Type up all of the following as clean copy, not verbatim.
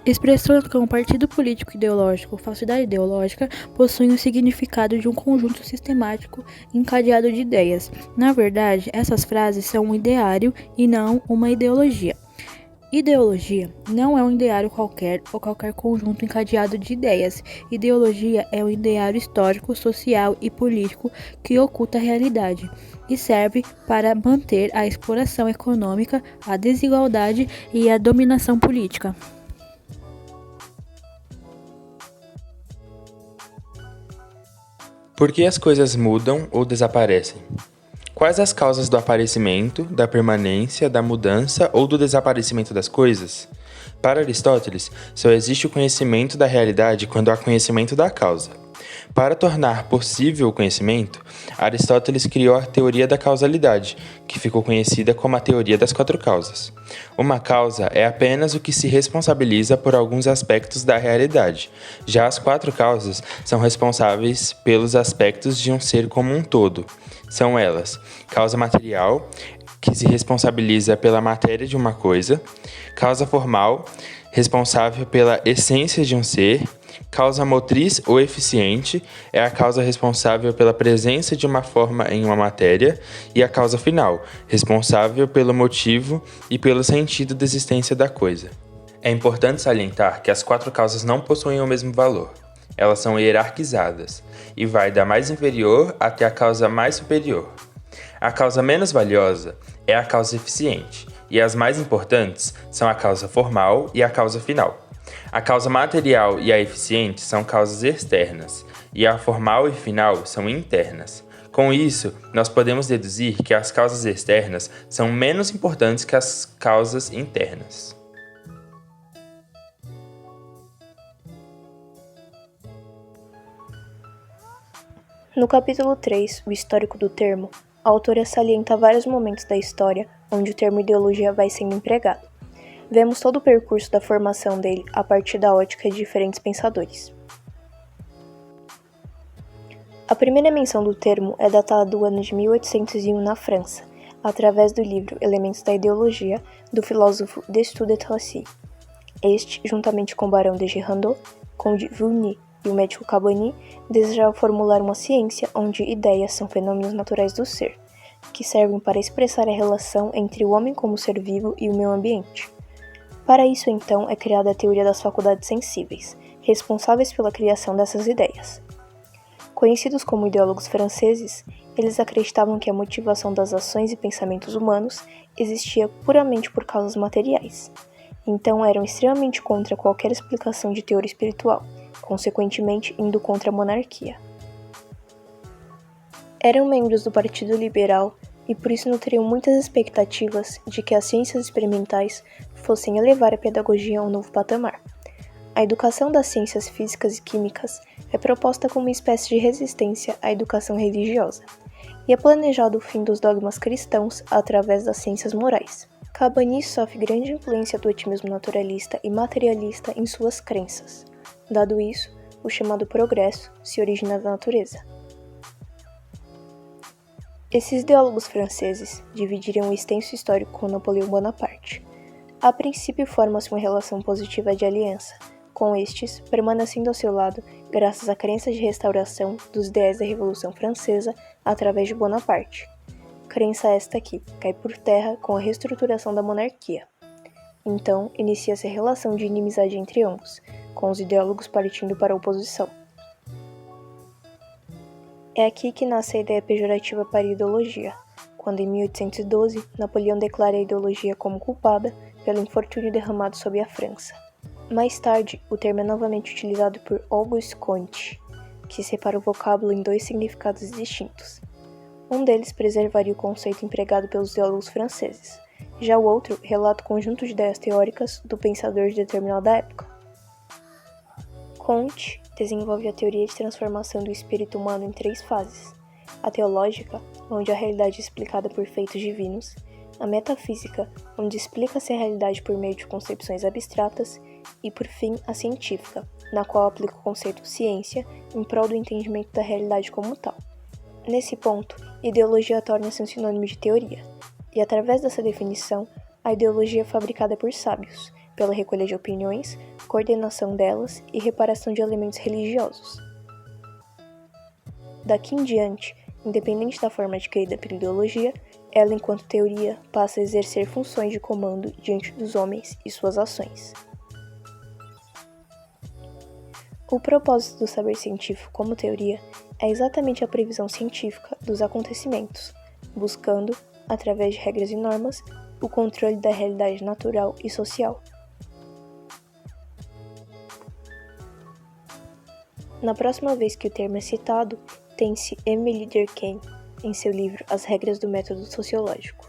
Expressões como partido político ideológico ou falsidade ideológica possuem o significado de um conjunto sistemático encadeado de ideias. Na verdade, essas frases são um ideário e não uma ideologia. Ideologia não é um ideário qualquer ou qualquer conjunto encadeado de ideias. Ideologia é um ideário histórico, social e político que oculta a realidade e serve para manter a exploração econômica, a desigualdade e a dominação política. Por que as coisas mudam ou desaparecem? Quais as causas do aparecimento, da permanência, da mudança ou do desaparecimento das coisas? Para Aristóteles, só existe o conhecimento da realidade quando há conhecimento da causa. Para tornar possível o conhecimento, Aristóteles criou a teoria da causalidade, que ficou conhecida como a teoria das quatro causas. Uma causa é apenas o que se responsabiliza por alguns aspectos da realidade. Já as quatro causas são responsáveis pelos aspectos de um ser como um todo. São elas: causa material, que se responsabiliza pela matéria de uma coisa; causa formal, responsável pela essência de um ser; causa motriz ou eficiente, é a causa responsável pela presença de uma forma em uma matéria; e a causa final, responsável pelo motivo e pelo sentido da existência da coisa. É importante salientar que as quatro causas não possuem o mesmo valor. Elas são hierarquizadas, e vai da mais inferior até a causa mais superior. A causa menos valiosa é a causa eficiente, e as mais importantes são a causa formal e a causa final. A causa material e a eficiente são causas externas, e a formal e final são internas. Com isso, nós podemos deduzir que as causas externas são menos importantes que as causas internas. No capítulo 3, o histórico do termo, a autora salienta vários momentos da história onde o termo ideologia vai sendo empregado. Vemos todo o percurso da formação dele a partir da ótica de diferentes pensadores. A primeira menção do termo é datada do ano de 1801 na França, através do livro Elementos da Ideologia, do filósofo Destutt de Tracy. Este, juntamente com Barão de Girardot, Conde Vulny e o médico Cabani, desejava formular uma ciência onde ideias são fenômenos naturais do ser, que servem para expressar a relação entre o homem como ser vivo e o meio ambiente. Para isso, então, é criada a teoria das faculdades sensíveis, responsáveis pela criação dessas ideias. Conhecidos como ideólogos franceses, eles acreditavam que a motivação das ações e pensamentos humanos existia puramente por causas materiais. Então eram extremamente contra qualquer explicação de teor espiritual, consequentemente indo contra a monarquia. Eram membros do Partido Liberal e por isso nutriam muitas expectativas de que as ciências experimentais fossem elevar a pedagogia a um novo patamar. A educação das ciências físicas e químicas é proposta como uma espécie de resistência à educação religiosa, e é planejado o fim dos dogmas cristãos através das ciências morais. Cabani sofre grande influência do otimismo naturalista e materialista em suas crenças. Dado isso, o chamado progresso se origina da natureza. Esses ideólogos franceses dividiriam o extenso histórico com Napoleão Bonaparte. A princípio forma-se uma relação positiva de aliança, com estes permanecendo ao seu lado graças à crença de restauração dos ideais da Revolução Francesa através de Bonaparte. Crença esta que cai por terra com a reestruturação da monarquia. Então, inicia-se a relação de inimizade entre ambos, com os ideólogos partindo para a oposição. É aqui que nasce a ideia pejorativa para a ideologia, quando em 1812 Napoleão declara a ideologia como culpada pelo infortúnio derramado sobre a França. Mais tarde, o termo é novamente utilizado por Auguste Comte, que separa o vocábulo em dois significados distintos. Um deles preservaria o conceito empregado pelos ideólogos franceses, já o outro relata o conjunto de ideias teóricas do pensador de determinada época. Comte desenvolve a teoria de transformação do espírito humano em 3 fases: a teológica, onde a realidade é explicada por feitos divinos; a metafísica, onde explica-se a realidade por meio de concepções abstratas; e, por fim, a científica, na qual aplica o conceito ciência em prol do entendimento da realidade como tal. Nesse ponto, ideologia torna-se um sinônimo de teoria, e através dessa definição, a ideologia é fabricada por sábios, pela recolha de opiniões, coordenação delas e reparação de elementos religiosos. Daqui em diante, independente da forma adquirida pela ideologia, ela, enquanto teoria, passa a exercer funções de comando diante dos homens e suas ações. O propósito do saber científico como teoria é exatamente a previsão científica dos acontecimentos, buscando, através de regras e normas, o controle da realidade natural e social. Na próxima vez que o termo é citado, tem-se Emily Durkheim em seu livro As Regras do Método Sociológico.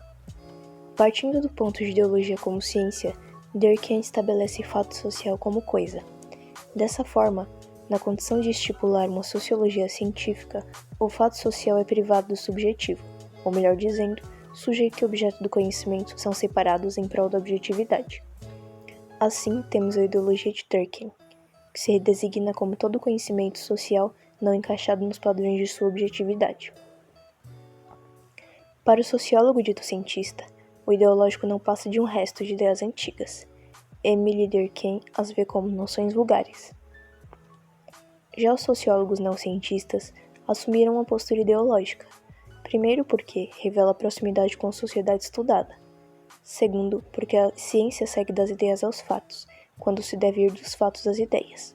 Partindo do ponto de ideologia como ciência, Durkheim estabelece fato social como coisa. Dessa forma, na condição de estipular uma sociologia científica, o fato social é privado do subjetivo, ou melhor dizendo, sujeito e objeto do conhecimento são separados em prol da objetividade. Assim, temos a ideologia de Durkheim, que se designa como todo conhecimento social não encaixado nos padrões de sua objetividade. Para o sociólogo dito cientista, o ideológico não passa de um resto de ideias antigas. Emily Durkheim as vê como noções vulgares. Já os sociólogos não cientistas assumiram uma postura ideológica, primeiro porque revela proximidade com a sociedade estudada, segundo porque a ciência segue das ideias aos fatos, quando se deve ir dos fatos às ideias,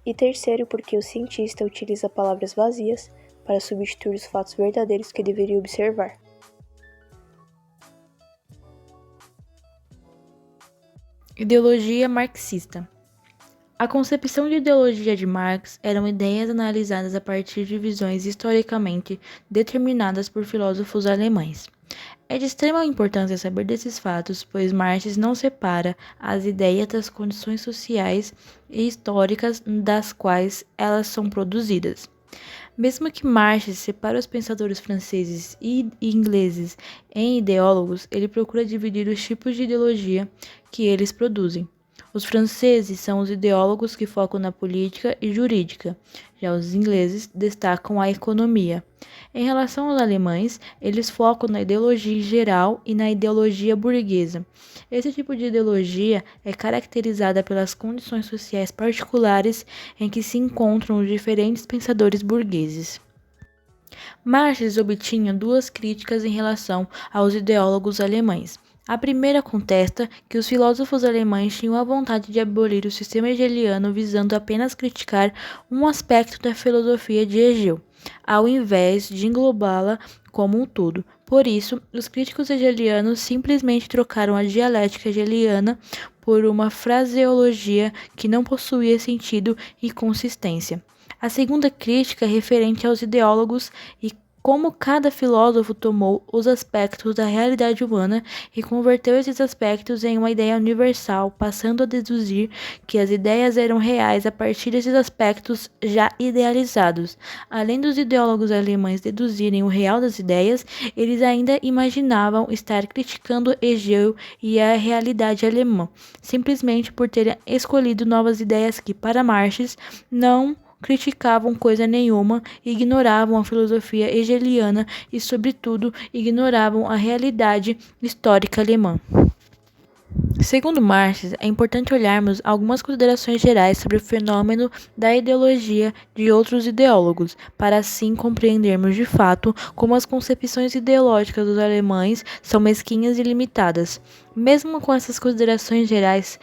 e terceiro porque o cientista utiliza palavras vazias para substituir os fatos verdadeiros que deveria observar. Ideologia marxista. A concepção de ideologia de Marx eram ideias analisadas a partir de visões historicamente determinadas por filósofos alemães. É de extrema importância saber desses fatos, pois Marx não separa as ideias das condições sociais e históricas das quais elas são produzidas. Mesmo que Marx separe os pensadores franceses e ingleses em ideólogos, ele procura dividir os tipos de ideologia que eles produzem. Os franceses são os ideólogos que focam na política e jurídica, já os ingleses destacam a economia. Em relação aos alemães, eles focam na ideologia geral e na ideologia burguesa. Esse tipo de ideologia é caracterizada pelas condições sociais particulares em que se encontram os diferentes pensadores burgueses. Marx obtinha duas críticas em relação aos ideólogos alemães. A primeira contesta que os filósofos alemães tinham a vontade de abolir o sistema hegeliano visando apenas criticar um aspecto da filosofia de Hegel, ao invés de englobá-la como um todo. Por isso, os críticos hegelianos simplesmente trocaram a dialética hegeliana por uma fraseologia que não possuía sentido e consistência. A segunda crítica é referente aos ideólogos e como cada filósofo tomou os aspectos da realidade humana e converteu esses aspectos em uma ideia universal, passando a deduzir que as ideias eram reais a partir desses aspectos já idealizados. Além dos ideólogos alemães deduzirem o real das ideias, eles ainda imaginavam estar criticando Hegel e a realidade alemã, simplesmente por terem escolhido novas ideias que, para Marx, não criticavam coisa nenhuma, ignoravam a filosofia hegeliana e, sobretudo, ignoravam a realidade histórica alemã. Segundo Marx, é importante olharmos algumas considerações gerais sobre o fenômeno da ideologia de outros ideólogos, para assim compreendermos de fato como as concepções ideológicas dos alemães são mesquinhas e limitadas. Mesmo com essas considerações gerais,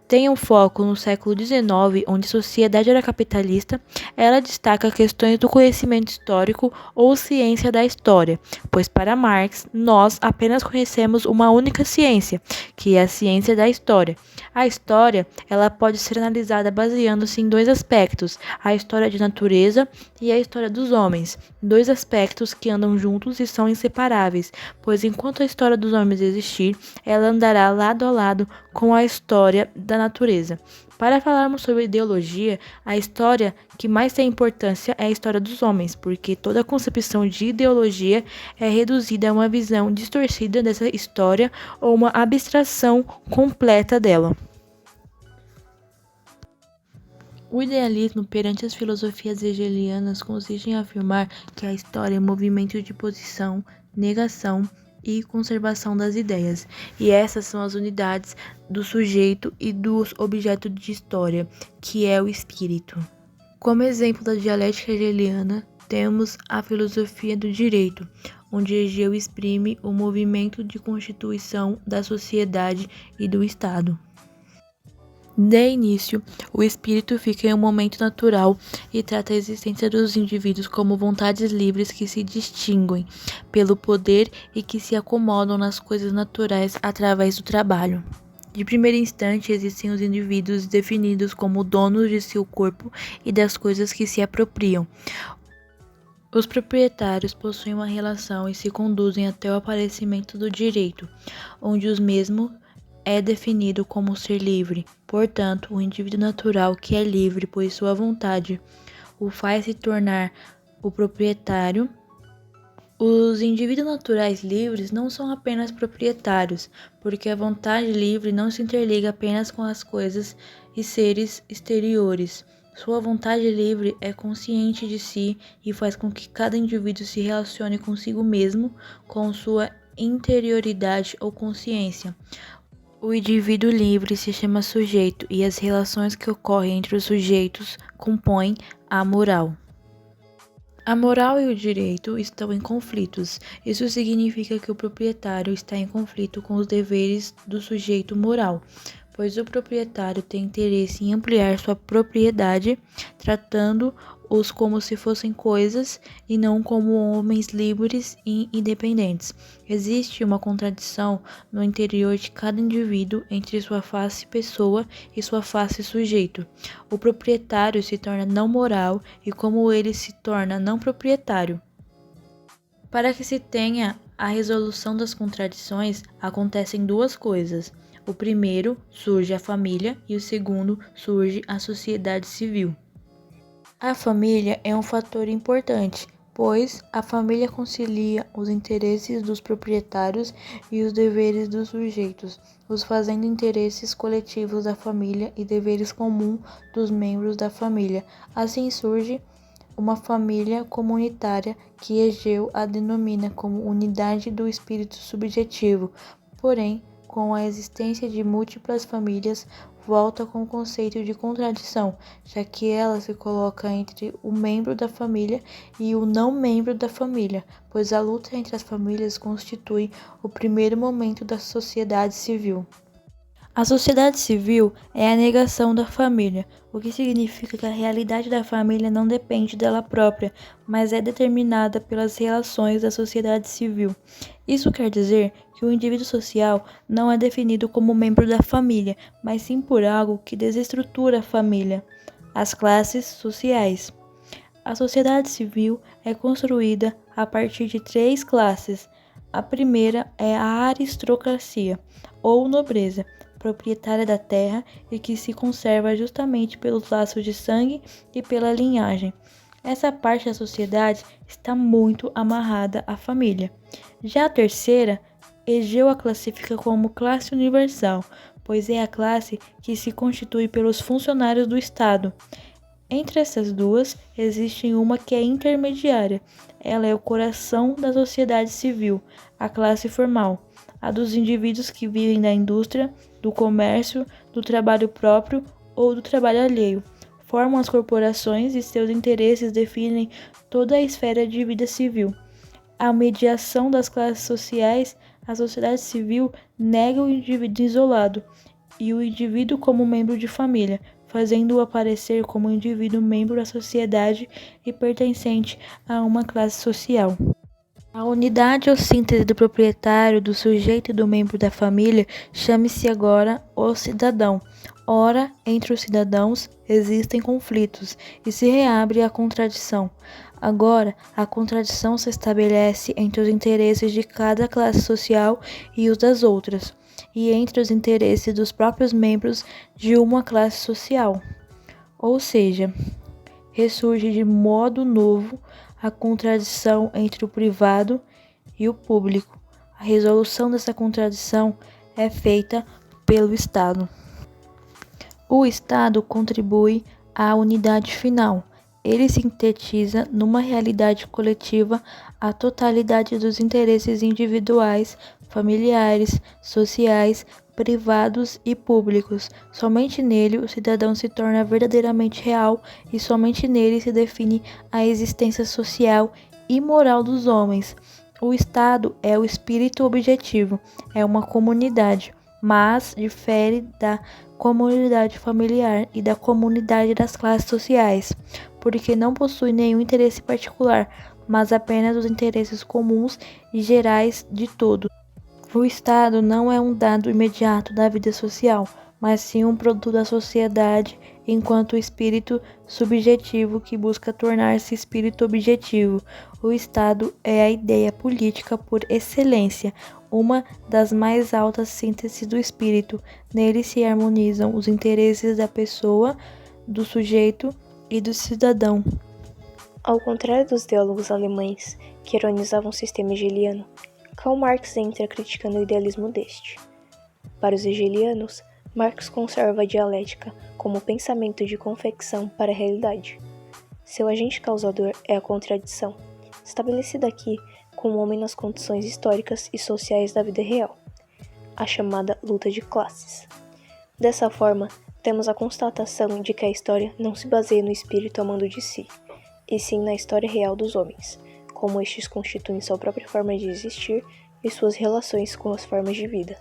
tem foco no século XIX, onde a sociedade era capitalista, ela destaca questões do conhecimento histórico ou ciência da história, pois para Marx, nós apenas conhecemos uma única ciência, que é a ciência da história. A história, ela pode ser analisada baseando-se em dois aspectos, a história de natureza e a história dos homens, dois aspectos que andam juntos e são inseparáveis, pois enquanto a história dos homens existir, ela andará lado a lado com a história da natureza. Para falarmos sobre ideologia, a história que mais tem importância é a história dos homens, porque toda concepção de ideologia é reduzida a uma visão distorcida dessa história ou uma abstração completa dela. O idealismo perante as filosofias hegelianas consiste em afirmar que a história é movimento de posição, negação e conservação das ideias. E essas são as unidades do sujeito e do objeto de história, que é o espírito. Como exemplo da dialética hegeliana, temos a filosofia do direito, onde Hegel exprime o movimento de constituição da sociedade e do Estado. De início, o espírito fica em um momento natural e trata a existência dos indivíduos como vontades livres que se distinguem pelo poder e que se acomodam nas coisas naturais através do trabalho. De primeiro instante, existem os indivíduos definidos como donos de seu corpo e das coisas que se apropriam. Os proprietários possuem uma relação e se conduzem até o aparecimento do direito, onde os mesmos é definido como ser livre. Portanto, o indivíduo natural que é livre, pois sua vontade o faz se tornar o proprietário. Os indivíduos naturais livres não são apenas proprietários, porque a vontade livre não se interliga apenas com as coisas e seres exteriores. Sua vontade livre é consciente de si e faz com que cada indivíduo se relacione consigo mesmo, com sua interioridade ou consciência. O indivíduo livre se chama sujeito e as relações que ocorrem entre os sujeitos compõem a moral. A moral e o direito estão em conflitos. Isso significa que o proprietário está em conflito com os deveres do sujeito moral, pois o proprietário tem interesse em ampliar sua propriedade, tratando-os como se fossem coisas e não como homens livres e independentes. Existe uma contradição no interior de cada indivíduo entre sua face pessoa e sua face sujeito. O proprietário se torna não moral e como ele se torna não proprietário. Para que se tenha a resolução das contradições, acontecem duas coisas. O primeiro, surge a família, e o segundo, surge a sociedade civil. A família é um fator importante, pois a família concilia os interesses dos proprietários e os deveres dos sujeitos, os fazendo interesses coletivos da família e deveres comuns dos membros da família. Assim surge uma família comunitária que Hegel a denomina como unidade do espírito subjetivo, porém, com a existência de múltiplas famílias, volta com o conceito de contradição, já que ela se coloca entre o membro da família e o não membro da família, pois a luta entre as famílias constitui o primeiro momento da sociedade civil. A sociedade civil é a negação da família, o que significa que a realidade da família não depende dela própria, mas é determinada pelas relações da sociedade civil. Isso quer dizer que o indivíduo social não é definido como membro da família, mas sim por algo que desestrutura a família, as classes sociais. A sociedade civil é construída a partir de três classes. A primeira é a aristocracia, ou nobreza, proprietária da terra e que se conserva justamente pelos laços de sangue e pela linhagem. Essa parte da sociedade está muito amarrada à família. Já a terceira, Hegel a classifica como classe universal, pois é a classe que se constitui pelos funcionários do Estado. Entre essas duas, existe uma que é intermediária. Ela é o coração da sociedade civil, a classe formal, a dos indivíduos que vivem da indústria, do comércio, do trabalho próprio ou do trabalho alheio. Formam as corporações e seus interesses definem toda a esfera de vida civil. A mediação das classes sociais, a sociedade civil nega o indivíduo isolado e o indivíduo como membro de família, fazendo-o aparecer como um indivíduo membro da sociedade e pertencente a uma classe social. A unidade ou síntese do proprietário, do sujeito e do membro da família chame-se agora o cidadão. Ora, entre os cidadãos existem conflitos e se reabre a contradição. Agora, a contradição se estabelece entre os interesses de cada classe social e os das outras, e entre os interesses dos próprios membros de uma classe social. Ou seja, ressurge de modo novo a contradição entre o privado e o público. A resolução dessa contradição é feita pelo Estado. O Estado contribui à unidade final. Ele sintetiza numa realidade coletiva a totalidade dos interesses individuais, familiares, sociais, privados e públicos. Somente nele o cidadão se torna verdadeiramente real e somente nele se define a existência social e moral dos homens. O Estado é o espírito objetivo, é uma comunidade, mas difere da comunidade familiar e da comunidade das classes sociais, porque não possui nenhum interesse particular, mas apenas os interesses comuns e gerais de todos. O Estado não é um dado imediato da vida social, mas sim um produto da sociedade enquanto espírito subjetivo que busca tornar-se espírito objetivo. O Estado é a ideia política por excelência, uma das mais altas sínteses do espírito. Nele se harmonizam os interesses da pessoa, do sujeito e do cidadão. Ao contrário dos teólogos alemães, que ironizavam o sistema hegeliano, Karl Marx entra criticando o idealismo deste. Para os hegelianos, Marx conserva a dialética como pensamento de confecção para a realidade. Seu agente causador é a contradição, estabelecida aqui com o homem nas condições históricas e sociais da vida real, a chamada luta de classes. Dessa forma, temos a constatação de que a história não se baseia no espírito amando de si, e sim na história real dos homens, como estes constituem sua própria forma de existir e suas relações com as formas de vida.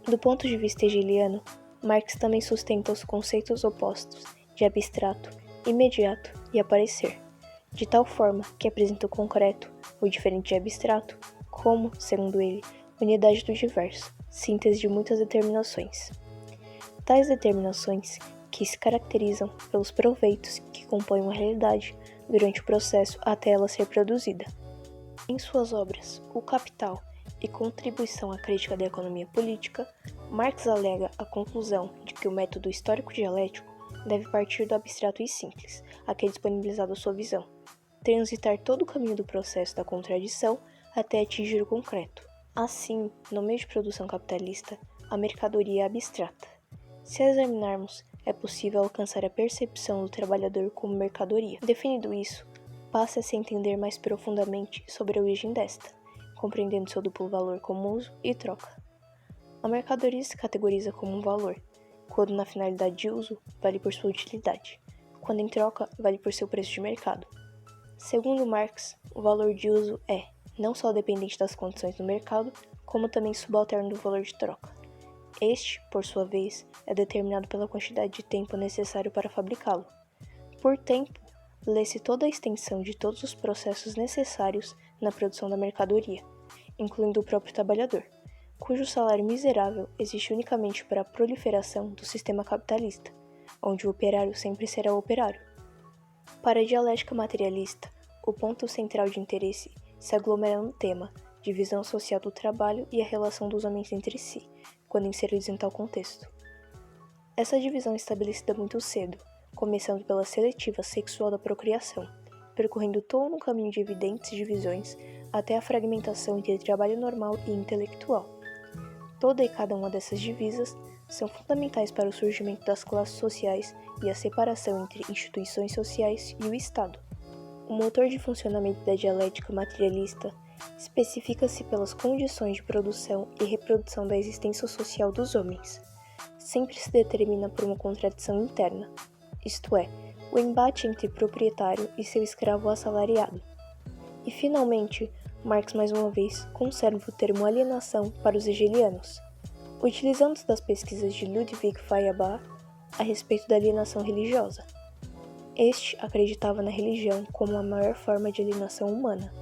Do ponto de vista hegeliano, Marx também sustenta os conceitos opostos de abstrato, imediato e aparecer, de tal forma que apresenta o concreto, o diferente de abstrato, como, segundo ele, unidade do diverso, síntese de muitas determinações. Tais determinações que se caracterizam pelos proveitos que compõem uma realidade durante o processo até ela ser produzida. Em suas obras O Capital e Contribuição à Crítica da Economia Política, Marx alega a conclusão de que o método histórico-dialético deve partir do abstrato e simples, a que é disponibilizado a sua visão, transitar todo o caminho do processo da contradição até atingir o concreto. Assim, no meio de produção capitalista, a mercadoria é abstrata. Se a examinarmos, é possível alcançar a percepção do trabalhador como mercadoria. Definido isso, passa a se entender mais profundamente sobre a origem desta, compreendendo seu duplo valor como uso e troca. A mercadoria se categoriza como um valor, quando na finalidade de uso, vale por sua utilidade, quando em troca, vale por seu preço de mercado. Segundo Marx, o valor de uso é, não só dependente das condições do mercado, como também subalterno do valor de troca. Este, por sua vez, é determinado pela quantidade de tempo necessário para fabricá-lo. Por tempo, lê-se toda a extensão de todos os processos necessários na produção da mercadoria, incluindo o próprio trabalhador, cujo salário miserável existe unicamente para a proliferação do sistema capitalista, onde o operário sempre será o operário. Para a dialética materialista, o ponto central de interesse se aglomera no tema, divisão social do trabalho e a relação dos homens entre si, quando inseridos em tal contexto. Essa divisão é estabelecida muito cedo, começando pela seletiva sexual da procriação, percorrendo todo um caminho de evidentes divisões até a fragmentação entre trabalho normal e intelectual. Toda e cada uma dessas divisas são fundamentais para o surgimento das classes sociais e a separação entre instituições sociais e o Estado. O motor de funcionamento da dialética materialista especifica-se pelas condições de produção e reprodução da existência social dos homens. Sempre se determina por uma contradição interna, isto é, o embate entre proprietário e seu escravo assalariado. E, finalmente, Marx mais uma vez conserva o termo alienação para os hegelianos, utilizando-se das pesquisas de Ludwig Feuerbach a respeito da alienação religiosa. Este acreditava na religião como a maior forma de alienação humana,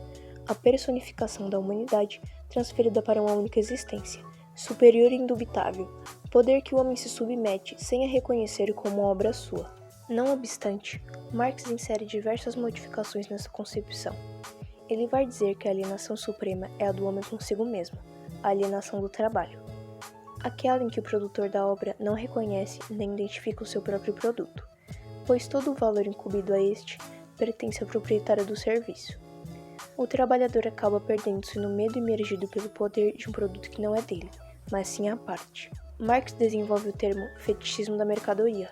a personificação da humanidade transferida para uma única existência, superior e indubitável, poder que o homem se submete sem a reconhecer como obra sua. Não obstante, Marx insere diversas modificações nessa concepção. Ele vai dizer que a alienação suprema é a do homem consigo mesmo, a alienação do trabalho, aquela em que o produtor da obra não reconhece nem identifica o seu próprio produto, pois todo o valor incumbido a este pertence ao proprietário do serviço. O trabalhador acaba perdendo-se no medo imergido pelo poder de um produto que não é dele, mas sim à parte. Marx desenvolve o termo fetichismo da mercadoria.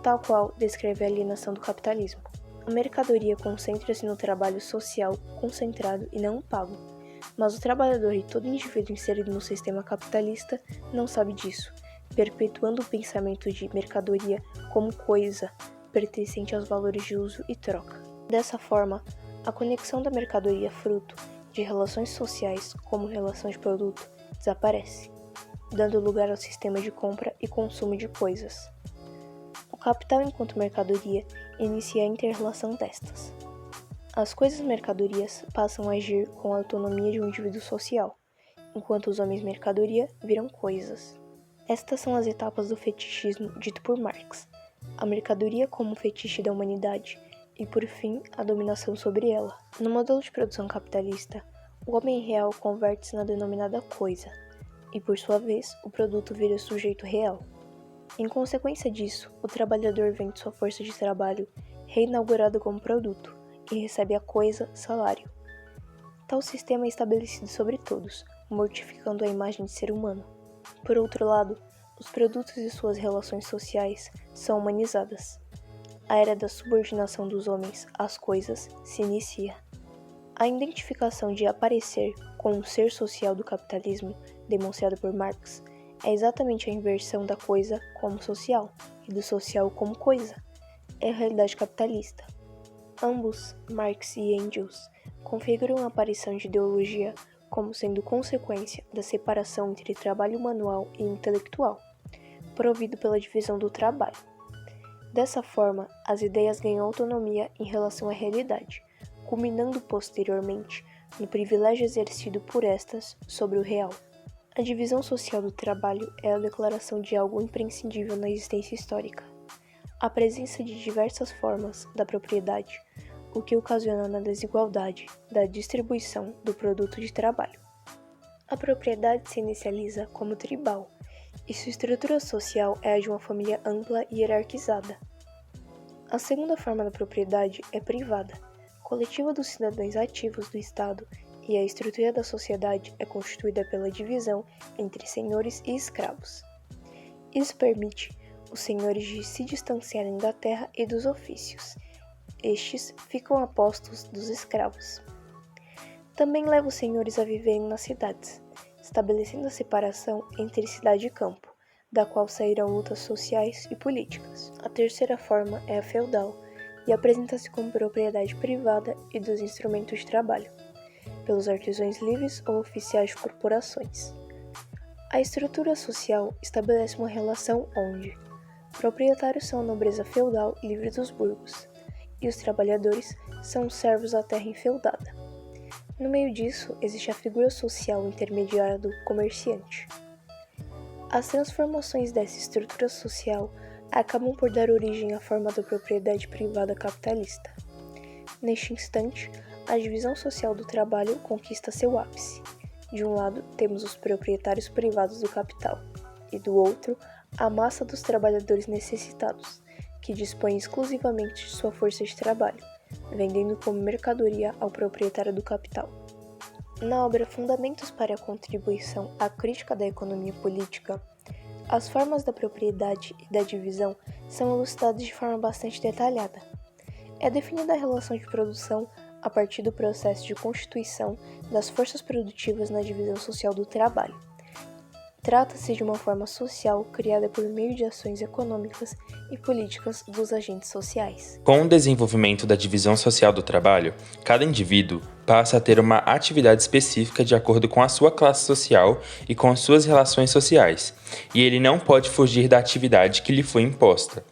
tal qual descreve a alienação do capitalismo. A mercadoria concentra-se no trabalho social concentrado e não pago, mas o trabalhador e todo indivíduo inserido no sistema capitalista não sabe disso, perpetuando o pensamento de mercadoria como coisa pertencente aos valores de uso e troca. Dessa forma, a conexão da mercadoria fruto de relações sociais como relação de produto desaparece, dando lugar ao sistema de compra e consumo de coisas. O capital enquanto mercadoria inicia a inter-relação destas. As coisas-mercadorias passam a agir com a autonomia de um indivíduo social, enquanto os homens mercadoria viram coisas. Estas são as etapas do fetichismo dito por Marx, a mercadoria como fetiche da humanidade e, por fim, a dominação sobre ela. No modelo de produção capitalista, o homem real converte-se na denominada coisa, e, por sua vez, o produto vira sujeito real. Em consequência disso, o trabalhador vende sua força de trabalho reinaugurada como produto e recebe a coisa salário. Tal sistema é estabelecido sobre todos, mortificando a imagem de ser humano. Por outro lado, os produtos e suas relações sociais são humanizadas. A era da subordinação dos homens às coisas se inicia. A identificação de aparecer com o ser social do capitalismo, demonstrada por Marx, é exatamente a inversão da coisa como social e do social como coisa. É a realidade capitalista. Ambos, Marx e Engels, configuram a aparição de ideologia como sendo consequência da separação entre trabalho manual e intelectual, provido pela divisão do trabalho. Dessa forma, as ideias ganham autonomia em relação à realidade, culminando posteriormente no privilégio exercido por estas sobre o real. A divisão social do trabalho é a declaração de algo imprescindível na existência histórica, a presença de diversas formas da propriedade, o que ocasiona na desigualdade da distribuição do produto de trabalho. A propriedade se inicializa como tribal, e sua estrutura social é a de uma família ampla e hierarquizada. A segunda forma da propriedade é privada, coletiva dos cidadãos ativos do Estado, e a estrutura da sociedade é constituída pela divisão entre senhores e escravos. Isso permite os senhores de se distanciarem da terra e dos ofícios. Estes ficam a postos dos escravos. Também leva os senhores a viverem nas cidades, estabelecendo a separação entre cidade e campo, da qual sairão lutas sociais e políticas. A terceira forma é a feudal, e apresenta-se como propriedade privada e dos instrumentos de trabalho, pelos artesãos livres ou oficiais de corporações. A estrutura social estabelece uma relação onde proprietários são a nobreza feudal livre dos burgos, e os trabalhadores são os servos da terra enfeudada. No meio disso, existe a figura social intermediária do comerciante. As transformações dessa estrutura social acabam por dar origem à forma da propriedade privada capitalista. Neste instante, a divisão social do trabalho conquista seu ápice. De um lado, temos os proprietários privados do capital, e do outro, a massa dos trabalhadores necessitados, que dispõem exclusivamente de sua força de trabalho, vendendo como mercadoria ao proprietário do capital. Na obra Fundamentos para a Contribuição à Crítica da Economia Política, as formas da propriedade e da divisão são elucidadas de forma bastante detalhada. É definida a relação de produção a partir do processo de constituição das forças produtivas na divisão social do trabalho. Trata-se de uma forma social criada por meio de ações econômicas e políticas dos agentes sociais. Com o desenvolvimento da divisão social do trabalho, cada indivíduo passa a ter uma atividade específica de acordo com a sua classe social e com as suas relações sociais, e ele não pode fugir da atividade que lhe foi imposta.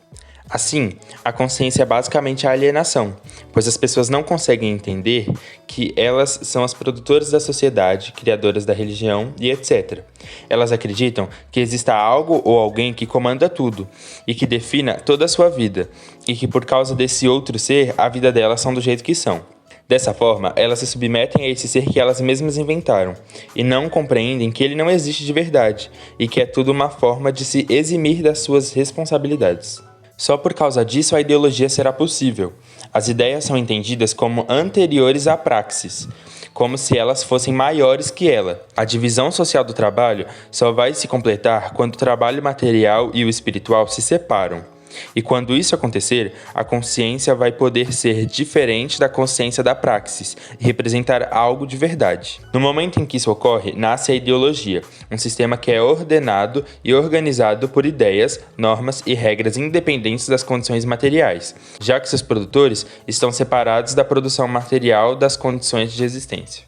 Assim, a consciência é basicamente a alienação, pois as pessoas não conseguem entender que elas são as produtoras da sociedade, criadoras da religião e etc. Elas acreditam que exista algo ou alguém que comanda tudo e que defina toda a sua vida, e que por causa desse outro ser, a vida delas são do jeito que são. Dessa forma, elas se submetem a esse ser que elas mesmas inventaram, e não compreendem que ele não existe de verdade, e que é tudo uma forma de se eximir das suas responsabilidades. Só por causa disso a ideologia será possível. As ideias são entendidas como anteriores à praxis, como se elas fossem maiores que ela. A divisão social do trabalho só vai se completar quando o trabalho material e o espiritual se separam. E quando isso acontecer, a consciência vai poder ser diferente da consciência da praxis e representar algo de verdade. No momento em que isso ocorre, nasce a ideologia, um sistema que é ordenado e organizado por ideias, normas e regras independentes das condições materiais, já que seus produtores estão separados da produção material das condições de existência.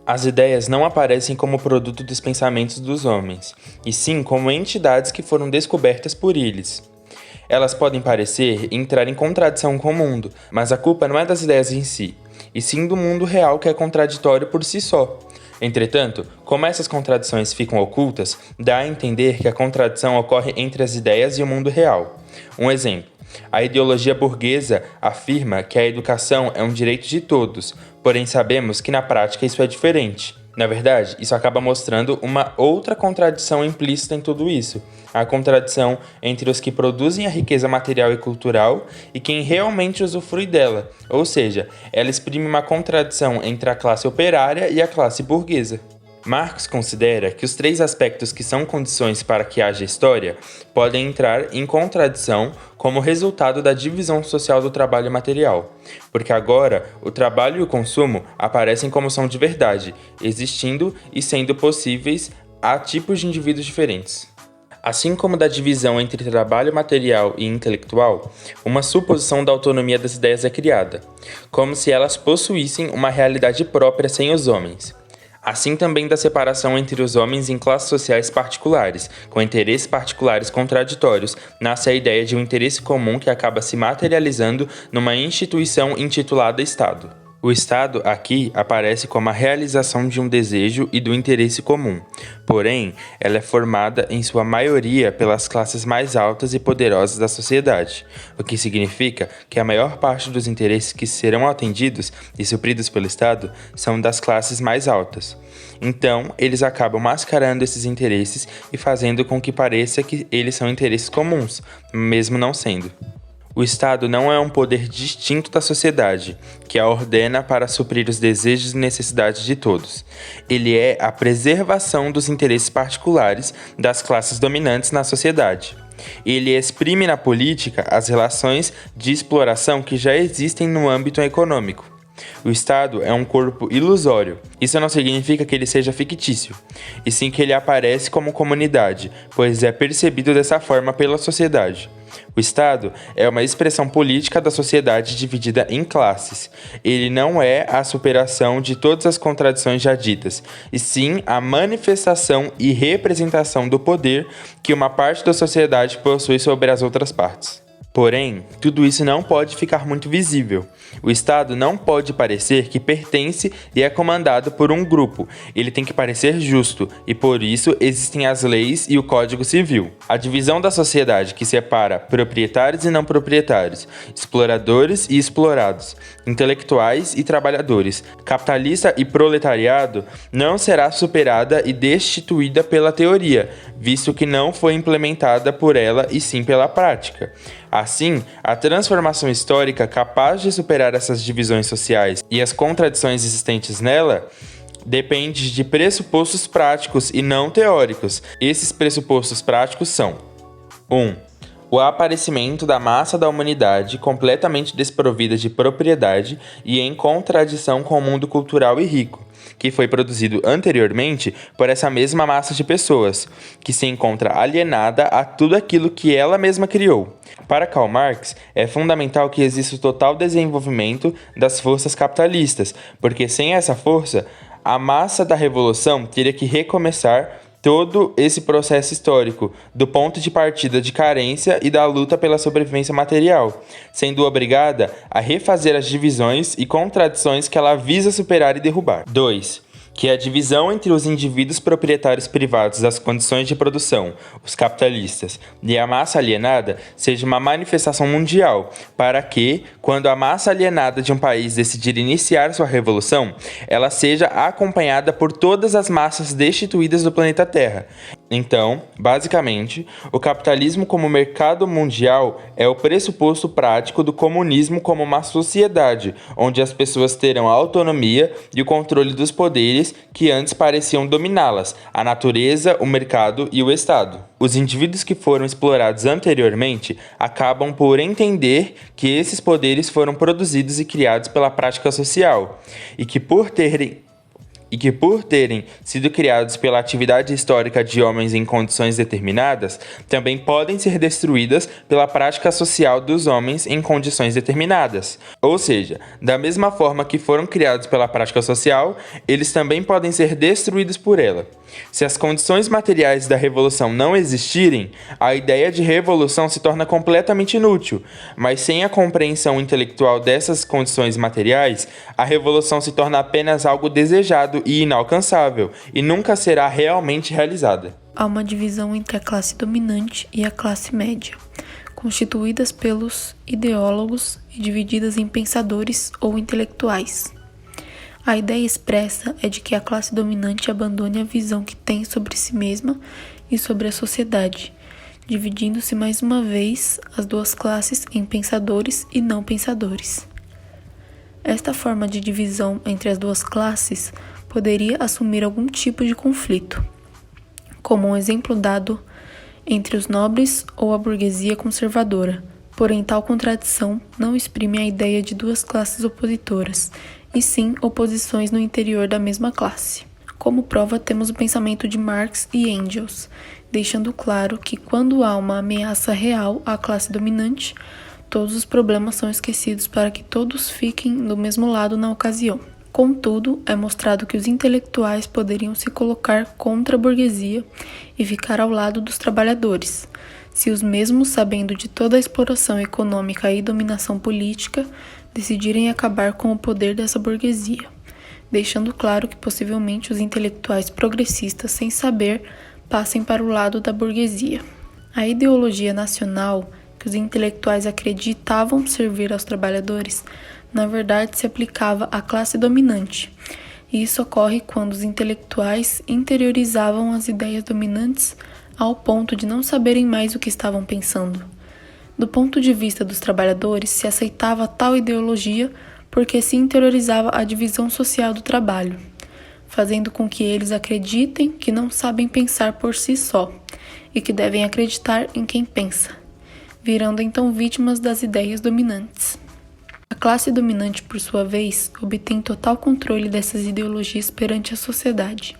As ideias não aparecem como produto dos pensamentos dos homens, e sim como entidades que foram descobertas por eles. Elas podem parecer entrar em contradição com o mundo, mas a culpa não é das ideias em si, e sim do mundo real que é contraditório por si só. Entretanto, como essas contradições ficam ocultas, dá a entender que a contradição ocorre entre as ideias e o mundo real. Um exemplo. A ideologia burguesa afirma que a educação é um direito de todos, porém sabemos que na prática isso é diferente. Na verdade, isso acaba mostrando uma outra contradição implícita em tudo isso, a contradição entre os que produzem a riqueza material e cultural e quem realmente usufrui dela, ou seja, ela exprime uma contradição entre a classe operária e a classe burguesa. Marx considera que os três aspectos que são condições para que haja história podem entrar em contradição como resultado da divisão social do trabalho material, porque agora o trabalho e o consumo aparecem como são de verdade, existindo e sendo possíveis a tipos de indivíduos diferentes. Assim como da divisão entre trabalho material e intelectual, uma suposição da autonomia das ideias é criada, como se elas possuíssem uma realidade própria sem os homens. Assim também da separação entre os homens em classes sociais particulares, com interesses particulares contraditórios, nasce a ideia de um interesse comum que acaba se materializando numa instituição intitulada Estado. O Estado aqui aparece como a realização de um desejo e do interesse comum, porém, ela é formada em sua maioria pelas classes mais altas e poderosas da sociedade, o que significa que a maior parte dos interesses que serão atendidos e supridos pelo Estado são das classes mais altas. Então, eles acabam mascarando esses interesses e fazendo com que pareça que eles são interesses comuns, mesmo não sendo. O Estado não é um poder distinto da sociedade, que a ordena para suprir os desejos e necessidades de todos. Ele é a preservação dos interesses particulares das classes dominantes na sociedade. Ele exprime na política as relações de exploração que já existem no âmbito econômico. O Estado é um corpo ilusório. Isso não significa que ele seja fictício, e sim que ele aparece como comunidade, pois é percebido dessa forma pela sociedade. O Estado é uma expressão política da sociedade dividida em classes. Ele não é a superação de todas as contradições já ditas, e sim a manifestação e representação do poder que uma parte da sociedade possui sobre as outras partes. Porém, tudo isso não pode ficar muito visível. O Estado não pode parecer que pertence e é comandado por um grupo. Ele tem que parecer justo, e por isso existem as leis e o Código Civil. A divisão da sociedade que separa proprietários e não proprietários, exploradores e explorados, intelectuais e trabalhadores, capitalista e proletariado, não será superada e destituída pela teoria, visto que não foi implementada por ela e sim pela prática. Assim, a transformação histórica capaz de superar essas divisões sociais e as contradições existentes nela depende de pressupostos práticos e não teóricos. Esses pressupostos práticos são: 1. O aparecimento da massa da humanidade completamente desprovida de propriedade e em contradição com o mundo cultural e rico, que foi produzido anteriormente por essa mesma massa de pessoas, que se encontra alienada a tudo aquilo que ela mesma criou. Para Karl Marx, é fundamental que exista o total desenvolvimento das forças capitalistas, porque sem essa força, a massa da revolução teria que recomeçar todo esse processo histórico, do ponto de partida de carência e da luta pela sobrevivência material, sendo obrigada a refazer as divisões e contradições que ela visa superar e derrubar. 2. Que a divisão entre os indivíduos proprietários privados das condições de produção, os capitalistas, e a massa alienada seja uma manifestação mundial, para que, quando a massa alienada de um país decidir iniciar sua revolução, ela seja acompanhada por todas as massas destituídas do planeta Terra. Então, basicamente, o capitalismo como mercado mundial é o pressuposto prático do comunismo como uma sociedade, onde as pessoas terão a autonomia e o controle dos poderes que antes pareciam dominá-las, a natureza, o mercado e o Estado. Os indivíduos que foram explorados anteriormente acabam por entender que esses poderes foram produzidos e criados pela prática social, e que por terem sido criados pela atividade histórica de homens em condições determinadas, também podem ser destruídas pela prática social dos homens em condições determinadas. Ou seja, da mesma forma que foram criados pela prática social, eles também podem ser destruídos por ela. Se as condições materiais da revolução não existirem, a ideia de revolução se torna completamente inútil, mas sem a compreensão intelectual dessas condições materiais, a revolução se torna apenas algo desejado e inalcançável, e nunca será realmente realizada. Há uma divisão entre a classe dominante e a classe média, constituídas pelos ideólogos e divididas em pensadores ou intelectuais. A ideia expressa é de que a classe dominante abandone a visão que tem sobre si mesma e sobre a sociedade, dividindo-se mais uma vez as duas classes em pensadores e não pensadores. Esta forma de divisão entre as duas classes poderia assumir algum tipo de conflito, como um exemplo dado entre os nobres ou a burguesia conservadora, porém tal contradição não exprime a ideia de duas classes opositoras, e sim oposições no interior da mesma classe. Como prova, temos o pensamento de Marx e Engels, deixando claro que quando há uma ameaça real à classe dominante, todos os problemas são esquecidos para que todos fiquem do mesmo lado na ocasião. Contudo, é mostrado que os intelectuais poderiam se colocar contra a burguesia e ficar ao lado dos trabalhadores, se os mesmos, sabendo de toda a exploração econômica e dominação política, decidirem acabar com o poder dessa burguesia, deixando claro que possivelmente os intelectuais progressistas, sem saber, passem para o lado da burguesia. A ideologia nacional que os intelectuais acreditavam servir aos trabalhadores, na verdade se aplicava à classe dominante, e isso ocorre quando os intelectuais interiorizavam as ideias dominantes ao ponto de não saberem mais o que estavam pensando. Do ponto de vista dos trabalhadores, se aceitava tal ideologia porque se interiorizava a divisão social do trabalho, fazendo com que eles acreditem que não sabem pensar por si só e que devem acreditar em quem pensa, virando então vítimas das ideias dominantes. A classe dominante, por sua vez, obtém total controle dessas ideologias perante a sociedade,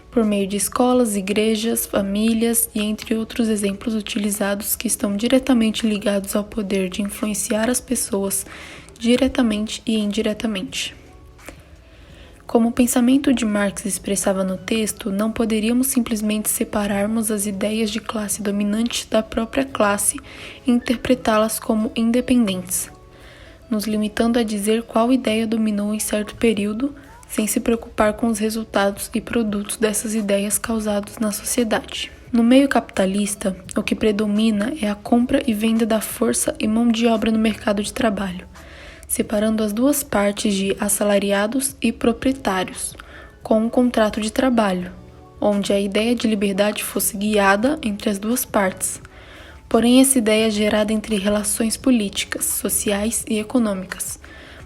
por meio de escolas, igrejas, famílias e entre outros exemplos utilizados que estão diretamente ligados ao poder de influenciar as pessoas diretamente e indiretamente. Como o pensamento de Marx expressava no texto, não poderíamos simplesmente separarmos as ideias de classe dominante da própria classe e interpretá-las como independentes, nos limitando a dizer qual ideia dominou em certo período, sem se preocupar com os resultados e produtos dessas ideias causados na sociedade. No meio capitalista, o que predomina é a compra e venda da força e mão de obra no mercado de trabalho, separando as duas partes de assalariados e proprietários, com um contrato de trabalho, onde a ideia de liberdade fosse guiada entre as duas partes. Porém, essa ideia é gerada entre relações políticas, sociais e econômicas,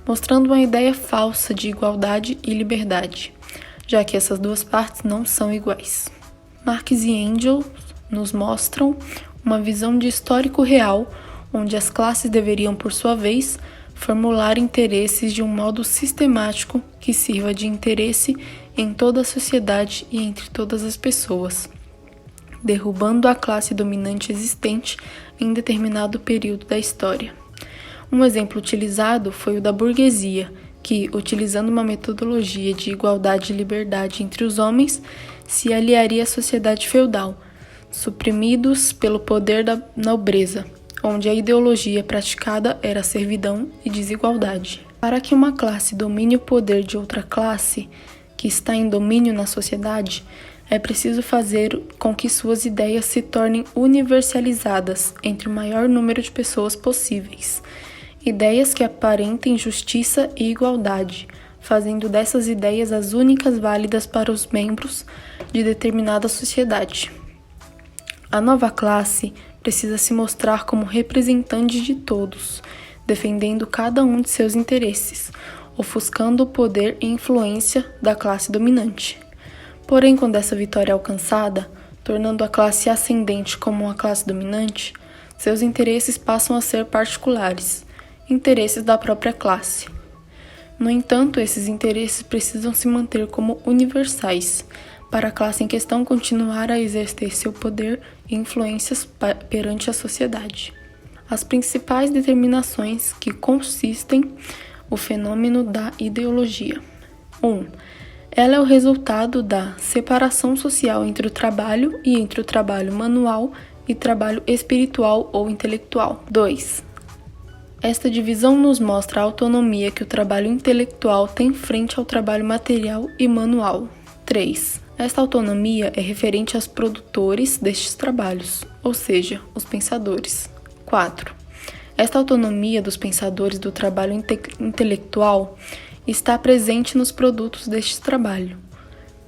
mostrando uma ideia falsa de igualdade e liberdade, já que essas duas partes não são iguais. Marx e Engels nos mostram uma visão de histórico real, onde as classes deveriam, por sua vez, formular interesses de um modo sistemático que sirva de interesse em toda a sociedade e entre todas as pessoas, derrubando a classe dominante existente em determinado período da história. Um exemplo utilizado foi o da burguesia, que, utilizando uma metodologia de igualdade e liberdade entre os homens, se aliaria à sociedade feudal, suprimidos pelo poder da nobreza, onde a ideologia praticada era servidão e desigualdade. Para que uma classe domine o poder de outra classe, que está em domínio na sociedade, é preciso fazer com que suas ideias se tornem universalizadas entre o maior número de pessoas possíveis. Ideias que aparentem justiça e igualdade, fazendo dessas ideias as únicas válidas para os membros de determinada sociedade. A nova classe precisa se mostrar como representante de todos, defendendo cada um de seus interesses, ofuscando o poder e influência da classe dominante. Porém, quando essa vitória é alcançada, tornando a classe ascendente como uma classe dominante, seus interesses passam a ser particulares, interesses da própria classe. No entanto, esses interesses precisam se manter como universais, para a classe em questão continuar a exercer seu poder e influências perante a sociedade. As principais determinações que consistem o fenômeno da ideologia. 1. Ela é o resultado da separação social entre o trabalho e entre o trabalho manual e trabalho espiritual ou intelectual. 2. Esta divisão nos mostra a autonomia que o trabalho intelectual tem frente ao trabalho material e manual. 3. Esta autonomia é referente aos produtores destes trabalhos, ou seja, os pensadores. 4. Esta autonomia dos pensadores do trabalho intelectual está presente nos produtos deste trabalho,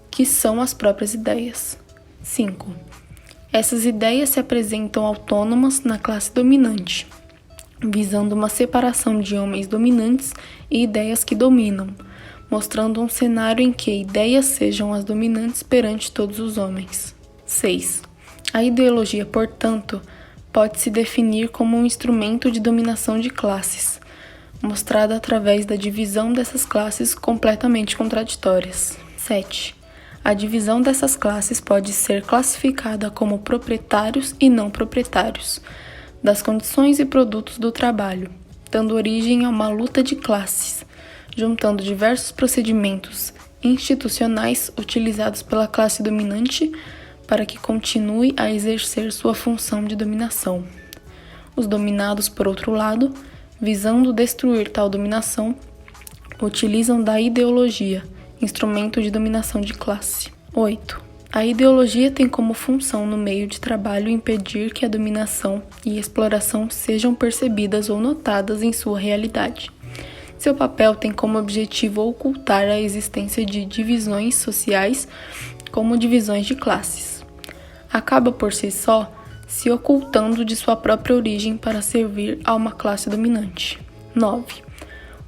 que são as próprias ideias. 5. Essas ideias se apresentam autônomas na classe dominante, visando uma separação de homens dominantes e ideias que dominam, mostrando um cenário em que ideias sejam as dominantes perante todos os homens. 6. A ideologia, portanto, pode se definir como um instrumento de dominação de classes, mostrada através da divisão dessas classes completamente contraditórias. 7. A divisão dessas classes pode ser classificada como proprietários e não proprietários, das condições e produtos do trabalho, dando origem a uma luta de classes, juntando diversos procedimentos institucionais utilizados pela classe dominante para que continue a exercer sua função de dominação. Os dominados, por outro lado, visando destruir tal dominação, utilizam da ideologia, instrumento de dominação de classe. 8. A ideologia tem como função no meio de trabalho impedir que a dominação e exploração sejam percebidas ou notadas em sua realidade. Seu papel tem como objetivo ocultar a existência de divisões sociais como divisões de classes. Acaba por si só se ocultando de sua própria origem para servir a uma classe dominante. 9.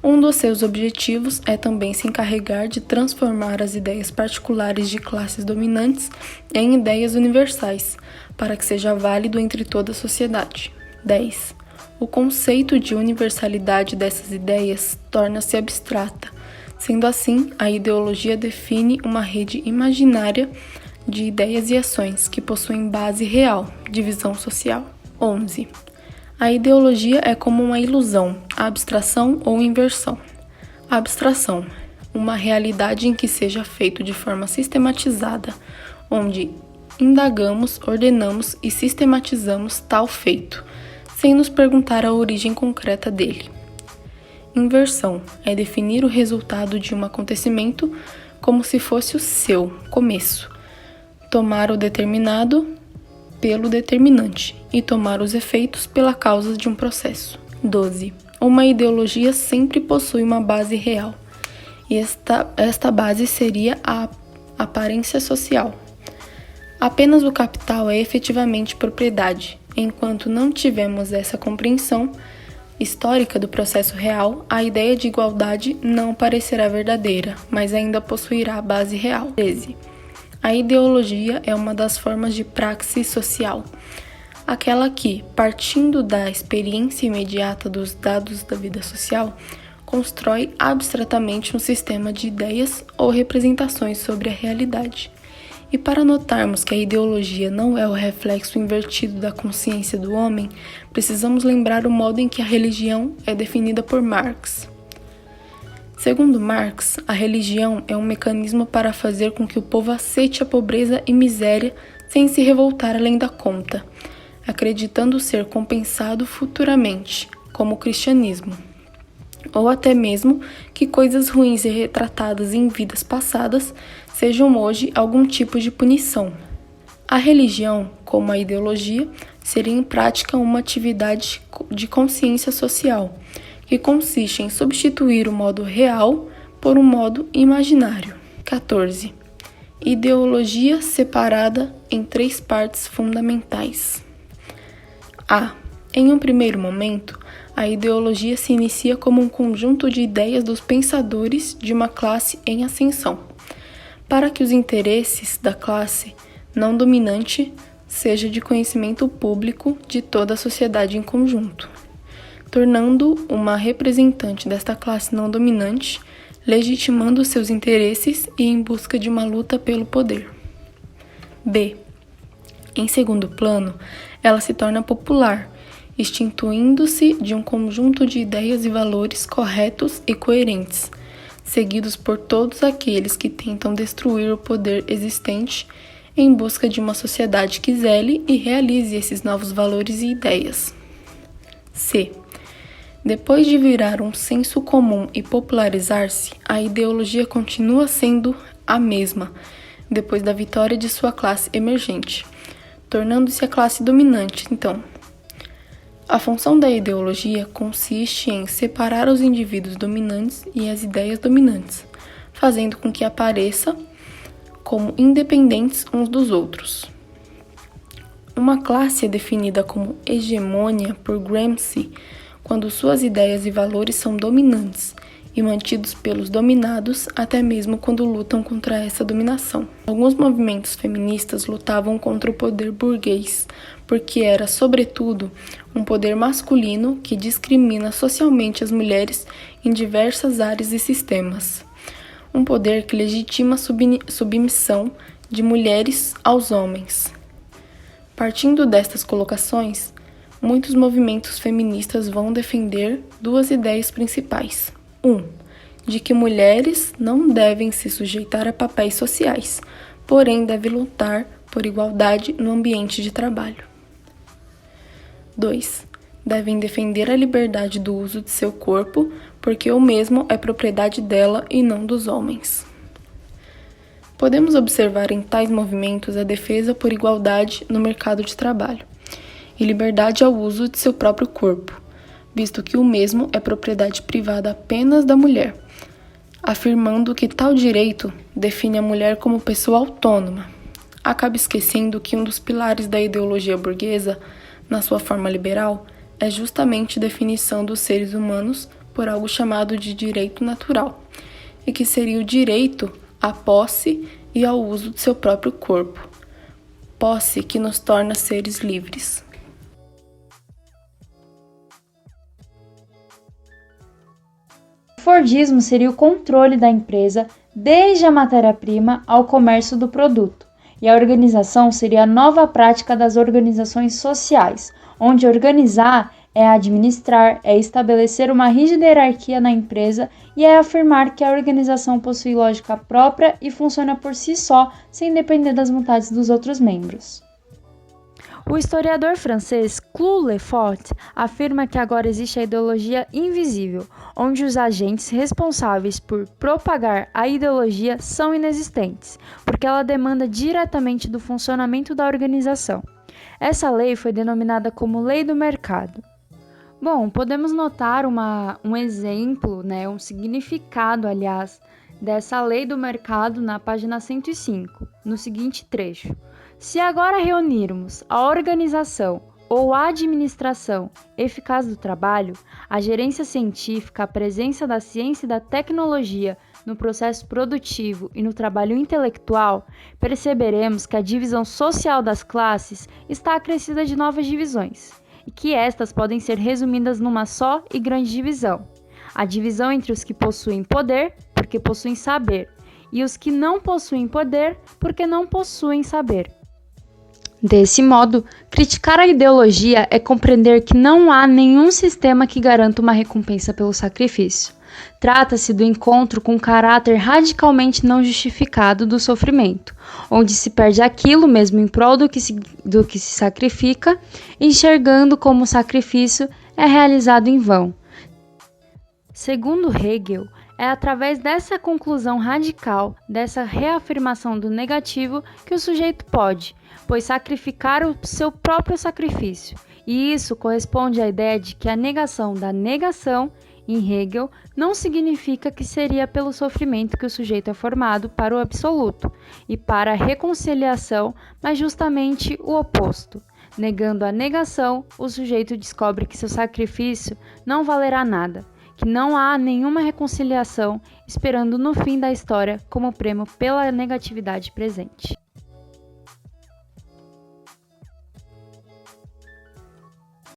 Um dos seus objetivos é também se encarregar de transformar as ideias particulares de classes dominantes em ideias universais, para que seja válido entre toda a sociedade. 10. O conceito de universalidade dessas ideias torna-se abstrata. Sendo assim, a ideologia define uma rede imaginária de ideias e ações que possuem base real, divisão social. 11. A ideologia é como uma ilusão, abstração ou inversão. A abstração, uma realidade em que seja feito de forma sistematizada, onde indagamos, ordenamos e sistematizamos tal feito, sem nos perguntar a origem concreta dele. Inversão é definir o resultado de um acontecimento como se fosse o seu começo, tomar o determinado pelo determinante e tomar os efeitos pela causa de um processo. 12. Uma ideologia sempre possui uma base real, e esta base seria a aparência social. Apenas o capital é efetivamente propriedade. Enquanto não tivermos essa compreensão histórica do processo real, a ideia de igualdade não parecerá verdadeira, mas ainda possuirá a base real. 13. A ideologia é uma das formas de praxis social, aquela que, partindo da experiência imediata dos dados da vida social, constrói abstratamente um sistema de ideias ou representações sobre a realidade. E para notarmos que a ideologia não é o reflexo invertido da consciência do homem, precisamos lembrar o modo em que a religião é definida por Marx. Segundo Marx, a religião é um mecanismo para fazer com que o povo aceite a pobreza e miséria sem se revoltar além da conta, acreditando ser compensado futuramente, como o cristianismo, ou até mesmo que coisas ruins e retratadas em vidas passadas sejam hoje algum tipo de punição. A religião, como a ideologia, seria em prática uma atividade de consciência social, que consiste em substituir o modo real por um modo imaginário. 14. Ideologia separada em 3 partes fundamentais. A. Em um primeiro momento, a ideologia se inicia como um conjunto de ideias dos pensadores de uma classe em ascensão, para que os interesses da classe não dominante seja de conhecimento público de toda a sociedade em conjunto, tornando uma representante desta classe não dominante, legitimando seus interesses e em busca de uma luta pelo poder. B. Em segundo plano, ela se torna popular, instituindo-se de um conjunto de ideias e valores corretos e coerentes, seguidos por todos aqueles que tentam destruir o poder existente em busca de uma sociedade que zele e realize esses novos valores e ideias. C. Depois de virar um senso comum e popularizar-se, a ideologia continua sendo a mesma, depois da vitória de sua classe emergente, tornando-se a classe dominante, então. A função da ideologia consiste em separar os indivíduos dominantes e as ideias dominantes, fazendo com que apareçam como independentes uns dos outros. Uma classe é definida como hegemônia por Gramsci quando suas ideias e valores são dominantes e mantidos pelos dominados, até mesmo quando lutam contra essa dominação. Alguns movimentos feministas lutavam contra o poder burguês, porque era, sobretudo, um poder masculino que discrimina socialmente as mulheres em diversas áreas e sistemas. Um poder que legitima a submissão de mulheres aos homens. Partindo destas colocações, muitos movimentos feministas vão defender 2 ideias principais. 1. De que mulheres não devem se sujeitar a papéis sociais, porém devem lutar por igualdade no ambiente de trabalho. 2. Devem defender a liberdade do uso de seu corpo, porque o mesmo é propriedade dela e não dos homens. Podemos observar em tais movimentos a defesa por igualdade no mercado de trabalho e liberdade ao uso de seu próprio corpo, visto que o mesmo é propriedade privada apenas da mulher, afirmando que tal direito define a mulher como pessoa autônoma. Acaba esquecendo que um dos pilares da ideologia burguesa, na sua forma liberal, é justamente a definição dos seres humanos por algo chamado de direito natural, e que seria o direito à posse e ao uso de seu próprio corpo, posse que nos torna seres livres. O Fordismo seria o controle da empresa desde a matéria-prima ao comércio do produto, e a organização seria a nova prática das organizações sociais, onde organizar é administrar, é estabelecer uma rígida hierarquia na empresa e é afirmar que a organização possui lógica própria e funciona por si só, sem depender das vontades dos outros membros. O historiador francês Claude Lefort afirma que agora existe a ideologia invisível, onde os agentes responsáveis por propagar a ideologia são inexistentes, porque ela demanda diretamente do funcionamento da organização. Essa lei foi denominada como Lei do Mercado. Bom, podemos notar um exemplo, um significado, aliás, dessa Lei do Mercado na página 105, no seguinte trecho. Se agora reunirmos a organização ou a administração eficaz do trabalho, a gerência científica, a presença da ciência e da tecnologia no processo produtivo e no trabalho intelectual, perceberemos que a divisão social das classes está acrescida de novas divisões, e que estas podem ser resumidas numa só e grande divisão. A divisão entre os que possuem poder, porque possuem saber, e os que não possuem poder, porque não possuem saber. Desse modo, criticar a ideologia é compreender que não há nenhum sistema que garanta uma recompensa pelo sacrifício. Trata-se do encontro com o caráter radicalmente não justificado do sofrimento, onde se perde aquilo mesmo em prol do que se sacrifica, enxergando como o sacrifício é realizado em vão. Segundo Hegel, é através dessa conclusão radical, dessa reafirmação do negativo, que o sujeito pode, pois sacrificar o seu próprio sacrifício. E isso corresponde à ideia de que a negação da negação em Hegel, não significa que seria pelo sofrimento que o sujeito é formado para o absoluto e para a reconciliação, mas justamente o oposto. Negando a negação, o sujeito descobre que seu sacrifício não valerá nada, que não há nenhuma reconciliação, esperando no fim da história como prêmio pela negatividade presente.